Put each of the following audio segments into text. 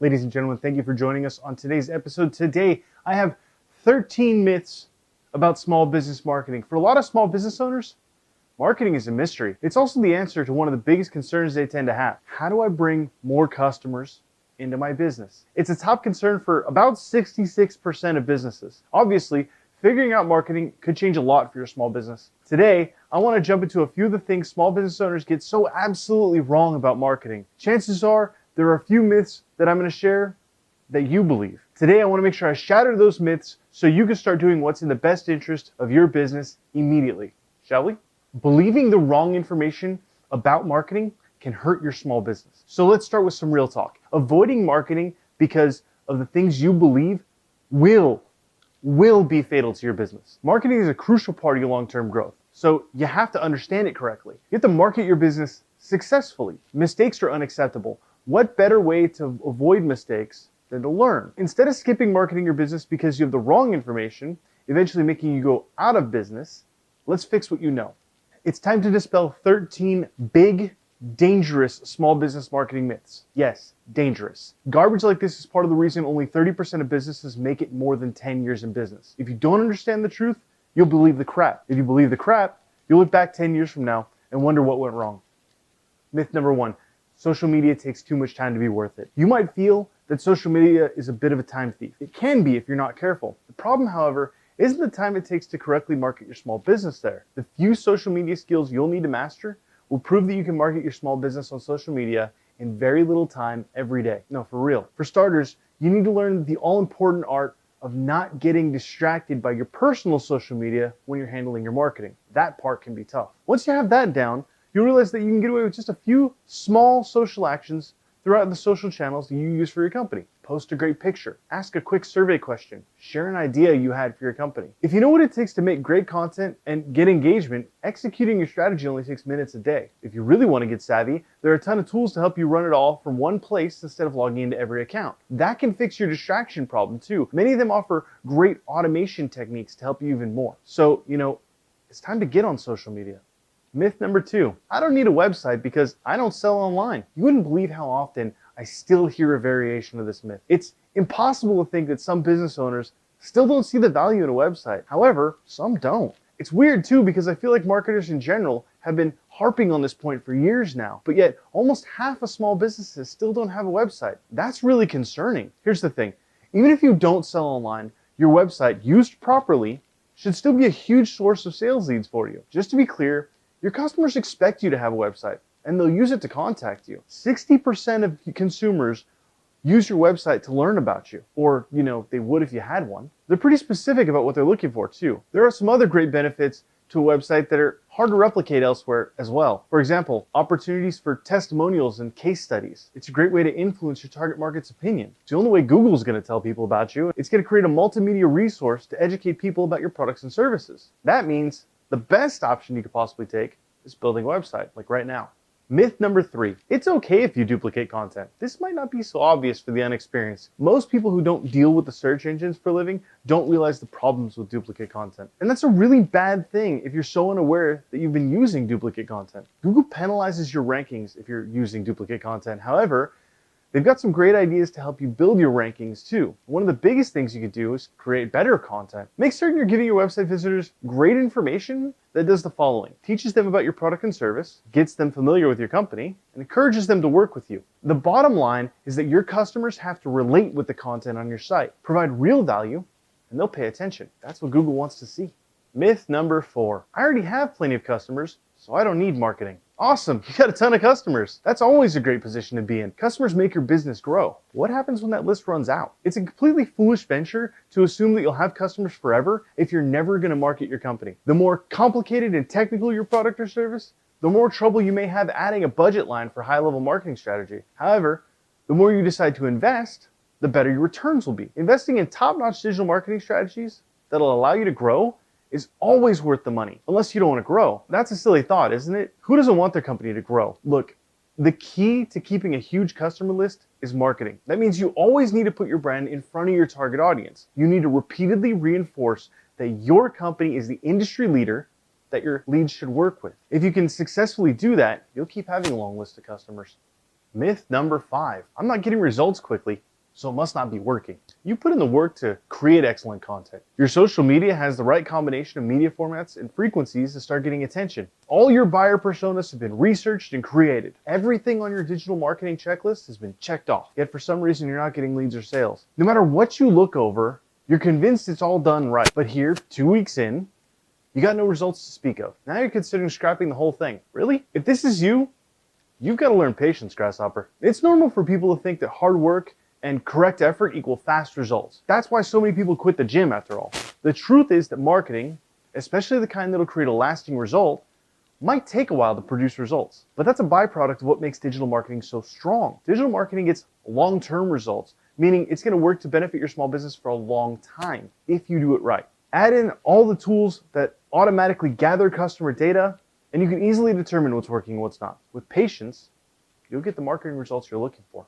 Ladies and gentlemen, thank you for joining us on today's episode. Today, I have 13 myths about small business marketing. For a lot of small business owners, marketing is a mystery. It's also the answer to one of the biggest concerns they tend to have. How do I bring more customers into my business? It's a top concern for about 66% of businesses. Obviously, figuring out marketing could change a lot for your small business. Today, I want to jump into a few of the things small business owners get so absolutely wrong about marketing. Chances are there are a few myths that I'm going to share that you believe. Today, I want to make sure I shatter those myths so you can start doing what's in the best interest of your business immediately. Shall we? Believing the wrong information about marketing can hurt your small business. So let's start with some real talk. Avoiding marketing because of the things you believe will be fatal to your business. Marketing is a crucial part of your long-term growth, so you have to understand it correctly. You have to market your business successfully. Mistakes are unacceptable. What better way to avoid mistakes than to learn? Instead of skipping marketing your business because you have the wrong information, eventually making you go out of business, let's fix what you know. It's time to dispel 13 big, dangerous small business marketing myths. Yes, dangerous. Garbage like this is part of the reason only 30% of businesses make it more than 10 years in business. If you don't understand the truth, you'll believe the crap. If you believe the crap, you'll look back 10 years from now and wonder what went wrong. Myth number 1, social media takes too much time to be worth it. You might feel that social media is a bit of a time thief. It can be if you're not careful. The problem, however, isn't the time it takes to correctly market your small business there. The few social media skills you'll need to master will prove that you can market your small business on social media in very little time every day. No, for real. For starters, you need to learn the all-important art of not getting distracted by your personal social media when you're handling your marketing. That part can be tough. Once you have that down, you'll realize that you can get away with just a few small social actions throughout the social channels that you use for your company. Post a great picture, ask a quick survey question, share an idea you had for your company. If you know what it takes to make great content and get engagement, executing your strategy only takes minutes a day. If you really want to get savvy, there are a ton of tools to help you run it all from one place instead of logging into every account. That can fix your distraction problem too. Many of them offer great automation techniques to help you even more. So, it's time to get on social media. Myth number 2, I don't need a website because I don't sell online. You wouldn't believe how often I still hear a variation of this myth. It's impossible to think that some business owners still don't see the value in a website. However, some don't. It's weird too because I feel like marketers in general have been harping on this point for years now, but yet almost half of small businesses still don't have a website. That's really concerning. Here's the thing, even if you don't sell online, your website used properly should still be a huge source of sales leads for you. Just to be clear, your customers expect you to have a website, and they'll use it to contact you. 60% of consumers use your website to learn about you, or they would if you had one. They're pretty specific about what they're looking for too. There are some other great benefits to a website that are hard to replicate elsewhere as well. For example, opportunities for testimonials and case studies. It's a great way to influence your target market's opinion. It's the only way Google's going to tell people about you. It's going to create a multimedia resource to educate people about your products and services. That means the best option you could possibly take is building a website, like right now. Myth number 3, it's okay if you duplicate content. This might not be so obvious for the unexperienced. Most people who don't deal with the search engines for a living don't realize the problems with duplicate content. And that's a really bad thing if you're so unaware that you've been using duplicate content. Google penalizes your rankings if you're using duplicate content. However, they've got some great ideas to help you build your rankings too. One of the biggest things you could do is create better content. Make certain you're giving your website visitors great information that does the following. Teaches them about your product and service, gets them familiar with your company, and encourages them to work with you. The bottom line is that your customers have to relate with the content on your site, provide real value, and they'll pay attention. That's what Google wants to see. Myth number 4, I already have plenty of customers, so I don't need marketing. Awesome, you got a ton of customers. That's always a great position to be in. Customers make your business grow. What happens when that list runs out? It's a completely foolish venture to assume that you'll have customers forever if you're never going to market your company. The more complicated and technical your product or service, the more trouble you may have adding a budget line for high-level marketing strategy. However, the more you decide to invest, the better your returns will be. Investing in top-notch digital marketing strategies that'll allow you to grow is always worth the money, unless you don't want to grow. That's a silly thought, isn't it? Who doesn't want their company to grow? Look, the key to keeping a huge customer list is marketing. That means you always need to put your brand in front of your target audience. You need to repeatedly reinforce that your company is the industry leader that your leads should work with. If you can successfully do that, you'll keep having a long list of customers. Myth number 5, I'm not getting results quickly. so it must not be working. You put in the work to create excellent content. Your social media has the right combination of media formats and frequencies to start getting attention. All your buyer personas have been researched and created. Everything on your digital marketing checklist has been checked off. Yet for some reason you're not getting leads or sales. No matter what you look over, you're convinced it's all done right. But here, 2 weeks in, you got no results to speak of. Now you're considering scrapping the whole thing. Really? If this is you, you've got to learn patience, grasshopper. It's normal for people to think that hard work and correct effort equal fast results. That's why so many people quit the gym after all. The truth is that marketing, especially the kind that'll create a lasting result, might take a while to produce results. But that's a byproduct of what makes digital marketing so strong. Digital marketing gets long-term results, meaning it's going to work to benefit your small business for a long time if you do it right. Add in all the tools that automatically gather customer data, and you can easily determine what's working and what's not. With patience, you'll get the marketing results you're looking for.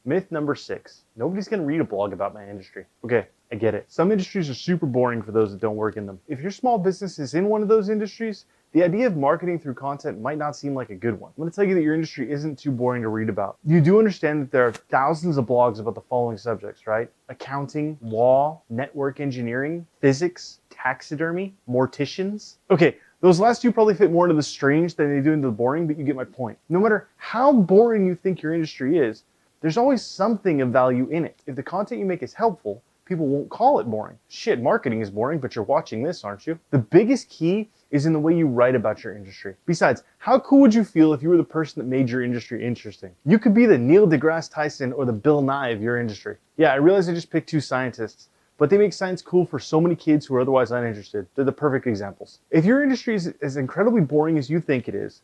Myth number 6, nobody's going to read a blog about my industry. Okay, I get it. Some industries are super boring for those that don't work in them. If your small business is in one of those industries, the idea of marketing through content might not seem like a good one. I'm going to tell you that your industry isn't too boring to read about. You do understand that there are thousands of blogs about the following subjects, right? Accounting, law, network engineering, physics, taxidermy, morticians. Okay, those last two probably fit more into the strange than they do into the boring, but you get my point. No matter how boring you think your industry is, there's always something of value in it. If the content you make is helpful, people won't call it boring. Shit, marketing is boring, but you're watching this, aren't you? The biggest key is in the way you write about your industry. Besides, how cool would you feel if you were the person that made your industry interesting? You could be the Neil deGrasse Tyson or the Bill Nye of your industry. Yeah, I realize I just picked 2 scientists, but they make science cool for so many kids who are otherwise uninterested. They're the perfect examples. If your industry is as incredibly boring as you think it is,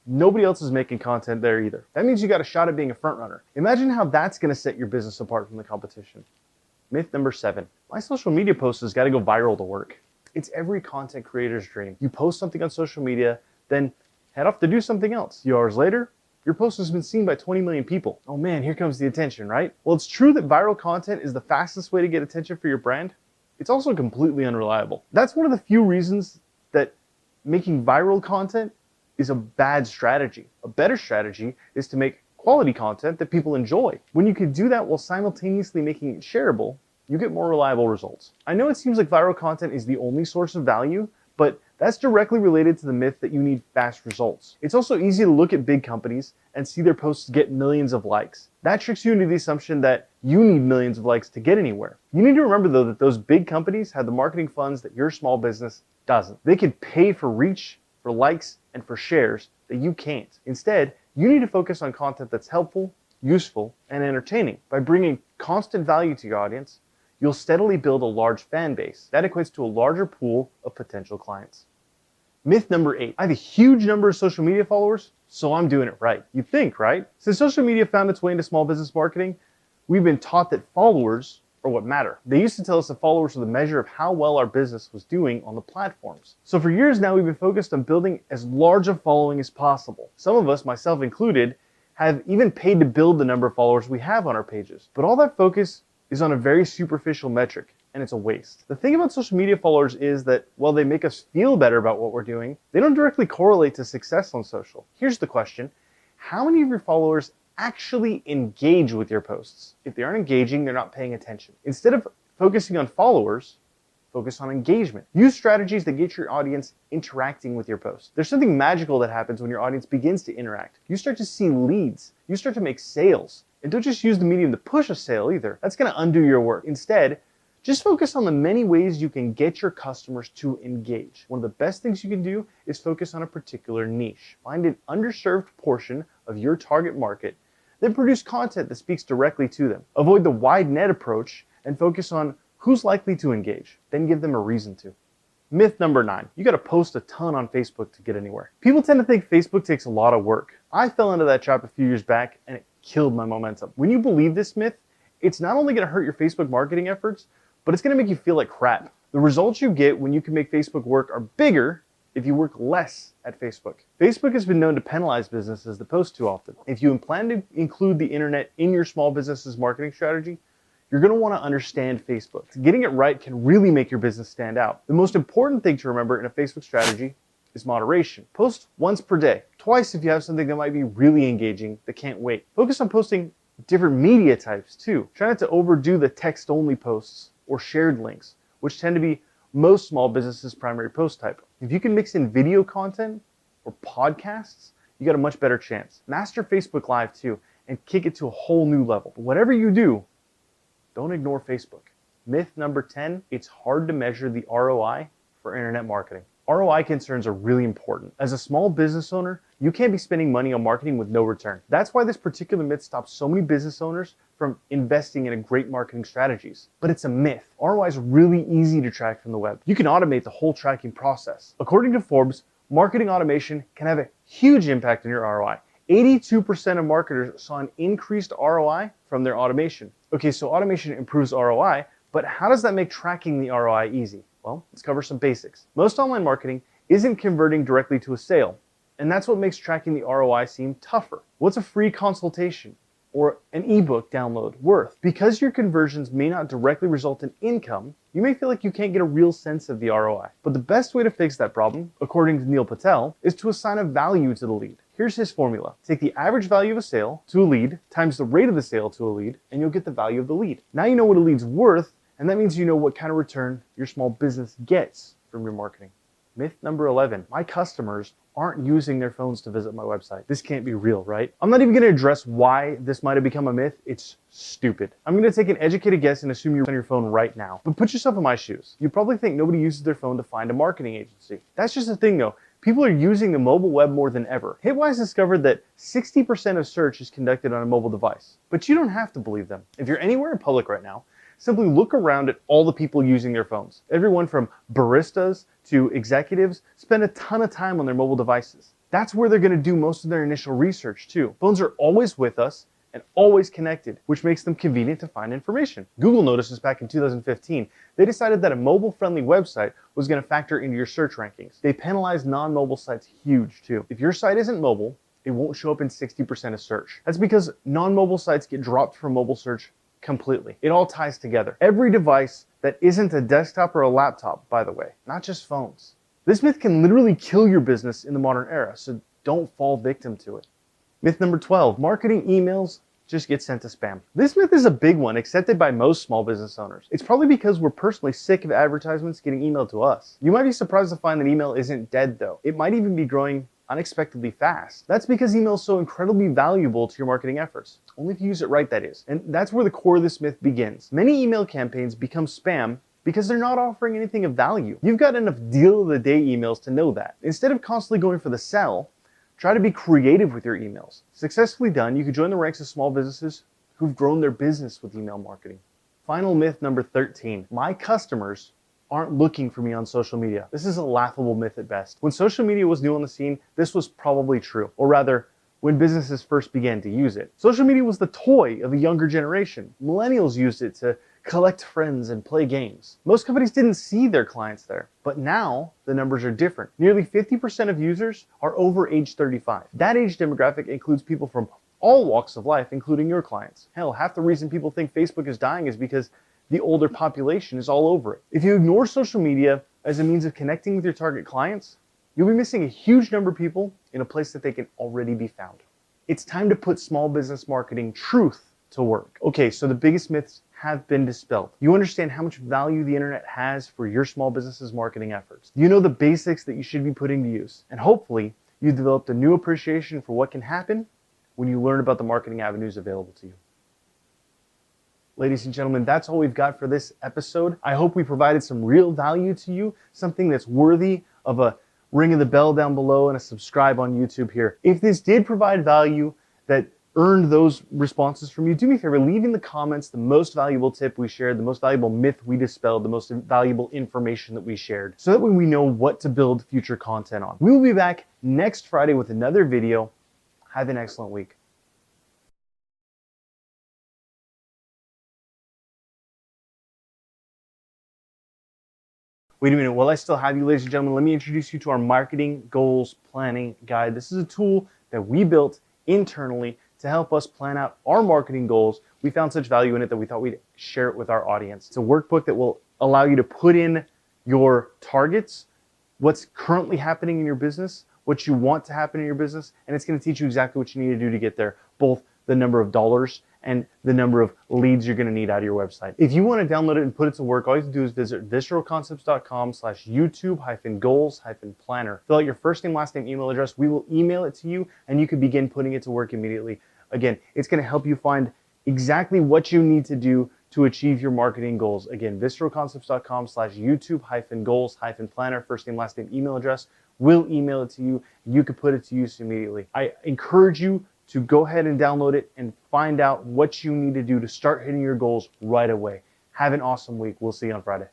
nobody else is making content there either. That means you got a shot at being a front runner. Imagine how that's going to set your business apart from the competition. Myth number 7, my social media post has got to go viral to work. It's every content creator's dream. You post something on social media, then head off to do something else. A few hours later, your post has been seen by 20 million people. Oh man, here comes the attention, right? Well, it's true that viral content is the fastest way to get attention for your brand. It's also completely unreliable. That's one of the few reasons that making viral content is a bad strategy. A better strategy is to make quality content that people enjoy. When you can do that while simultaneously making it shareable, you get more reliable results. I know it seems like viral content is the only source of value, but that's directly related to the myth that you need fast results. It's also easy to look at big companies and see their posts get millions of likes. That tricks you into the assumption that you need millions of likes to get anywhere. You need to remember though that those big companies have the marketing funds that your small business doesn't. They could pay for reach, for likes, and for shares that you can't. Instead, you need to focus on content that's helpful, useful, and entertaining. By bringing constant value to your audience, you'll steadily build a large fan base. That equates to a larger pool of potential clients. Myth number 8, I have a huge number of social media followers, so I'm doing it right. You think, right? Since social media found its way into small business marketing, we've been taught that followers are what matter. They used to tell us that followers were the measure of how well our business was doing on the platforms. So for years now, we've been focused on building as large a following as possible. Some of us, myself included, have even paid to build the number of followers we have on our pages. But all that focus is on a very superficial metric, and it's a waste. The thing about social media followers is that while they make us feel better about what we're doing, they don't directly correlate to success on social. Here's the question: how many of your followers actually engage with your posts? If they aren't engaging, they're not paying attention. Instead of focusing on followers, focus on engagement. Use strategies that get your audience interacting with your posts. There's something magical that happens when your audience begins to interact. You start to see leads. You start to make sales. And don't just use the medium to push a sale either. That's going to undo your work. Instead, just focus on the many ways you can get your customers to engage. One of the best things you can do is focus on a particular niche. Find an underserved portion of your target market, then produce content that speaks directly to them. Avoid the wide net approach and focus on who's likely to engage, then give them a reason to. Myth number 9, you gotta post a ton on Facebook to get anywhere. People tend to think Facebook takes a lot of work. I fell into that trap a few years back and it killed my momentum. When you believe this myth, it's not only gonna hurt your Facebook marketing efforts, but it's gonna make you feel like crap. The results you get when you can make Facebook work are bigger if you work less at Facebook. Facebook has been known to penalize businesses that post too often. If you plan to include the internet in your small business's marketing strategy, you're going to want to understand Facebook. Getting it right can really make your business stand out. The most important thing to remember in a Facebook strategy is moderation. Post once per day, twice if you have something that might be really engaging that can't wait. Focus on posting different media types too. Try not to overdo the text-only posts or shared links, which tend to be most small businesses' primary post type. If you can mix in video content or podcasts, you got a much better chance. Master Facebook Live too, and kick it to a whole new level. But whatever you do, don't ignore Facebook. Myth number 10, it's hard to measure the ROI for internet marketing. ROI concerns are really important. As a small business owner, you can't be spending money on marketing with no return. That's why this particular myth stops so many business owners from investing in great marketing strategies. But it's a myth. ROI is really easy to track from the web. You can automate the whole tracking process. According to Forbes, marketing automation can have a huge impact on your ROI. 82% of marketers saw an increased ROI from their automation. Okay, so automation improves ROI, but how does that make tracking the ROI easy? Well, let's cover some basics. Most online marketing isn't converting directly to a sale, and that's what makes tracking the ROI seem tougher. What's a free consultation or an ebook download worth? Because your conversions may not directly result in income, you may feel like you can't get a real sense of the ROI. But the best way to fix that problem, according to Neil Patel, is to assign a value to the lead. Here's his formula. Take the average value of a sale to a lead times the rate of the sale to a lead, and you'll get the value of the lead. Now you know what a lead's worth, and that means you know what kind of return your small business gets from your marketing. Myth number 11, my customers aren't using their phones to visit my website. This can't be real, right? I'm not even gonna address why this might have become a myth. It's stupid. I'm gonna take an educated guess and assume you're on your phone right now. But put yourself in my shoes. You probably think nobody uses their phone to find a marketing agency. That's just the thing though. People are using the mobile web more than ever. Hitwise discovered that 60% of search is conducted on a mobile device. But you don't have to believe them. If you're anywhere in public right now, simply look around at all the people using their phones. Everyone from baristas to executives spend a ton of time on their mobile devices. That's where they're gonna do most of their initial research too. Phones are always with us and always connected, which makes them convenient to find information. Google noticed this back in 2015. They decided that a mobile-friendly website was gonna factor into your search rankings. They penalized non-mobile sites huge too. If your site isn't mobile, it won't show up in 60% of search. That's because non-mobile sites get dropped from mobile search completely. It all ties together. Every device that isn't a desktop or a laptop, by the way, not just phones. This myth can literally kill your business in the modern era, so don't fall victim to it. Myth number 12, marketing emails just get sent to spam. This myth is a big one, accepted by most small business owners. It's probably because we're personally sick of advertisements getting emailed to us. You might be surprised to find that email isn't dead though. It might even be growing unexpectedly fast. That's because email is so incredibly valuable to your marketing efforts. Only if you use it right, that is. And that's where the core of this myth begins. Many email campaigns become spam because they're not offering anything of value. You've got enough deal of the day emails to know that. Instead of constantly going for the sell, try to be creative with your emails. Successfully done, you could join the ranks of small businesses who've grown their business with email marketing. Final myth number 13, my customers aren't looking for me on social media. This is a laughable myth at best. When social media was new on the scene, this was probably true, or rather, when businesses first began to use it. Social media was the toy of a younger generation. Millennials used it to collect friends and play games. Most companies didn't see their clients there, but now the numbers are different. Nearly 50% of users are over age 35. That age demographic includes people from all walks of life, including your clients. Hell, half the reason people think Facebook is dying is because the older population is all over it. If you ignore social media as a means of connecting with your target clients, you'll be missing a huge number of people in a place that they can already be found. It's time to put small business marketing truth to work. Okay, so the biggest myths have been dispelled. You understand how much value the internet has for your small business's marketing efforts. You know the basics that you should be putting to use. And hopefully, you've developed a new appreciation for what can happen when you learn about the marketing avenues available to you. Ladies and gentlemen, that's all we've got for this episode. I hope we provided some real value to you, something that's worthy of a ring of the bell down below and a subscribe on YouTube here. If this did provide value that earned those responses from you, do me a favor, leave in the comments the most valuable tip we shared, the most valuable myth we dispelled, the most valuable information that we shared, so that way we know what to build future content on. We will be back next Friday with another video. Have an excellent week. Wait a minute, while I still have you, ladies and gentlemen, let me introduce you to our marketing goals planning guide. This is a tool that we built internally to help us plan out our marketing goals. We found such value in it that we thought we'd share it with our audience. It's a workbook that will allow you to put in your targets, what's currently happening in your business, what you want to happen in your business, and it's going to teach you exactly what you need to do to get there, both the number of dollars and the number of leads you're going to need out of your website. If you want to download it and put it to work, all you have to do is visit visceralconcepts.com/YouTube-goals-planner. Fill out your first name, last name, email address. We will email it to you and you can begin putting it to work immediately. Again, it's going to help you find exactly what you need to do to achieve your marketing goals. Again, visceralconcepts.com/YouTube-goals-planner, first name, last name, email address. We'll email it to you. You can put it to use immediately. I encourage you to go ahead and download it and find out what you need to do to start hitting your goals right away. Have an awesome week. We'll see you on Friday.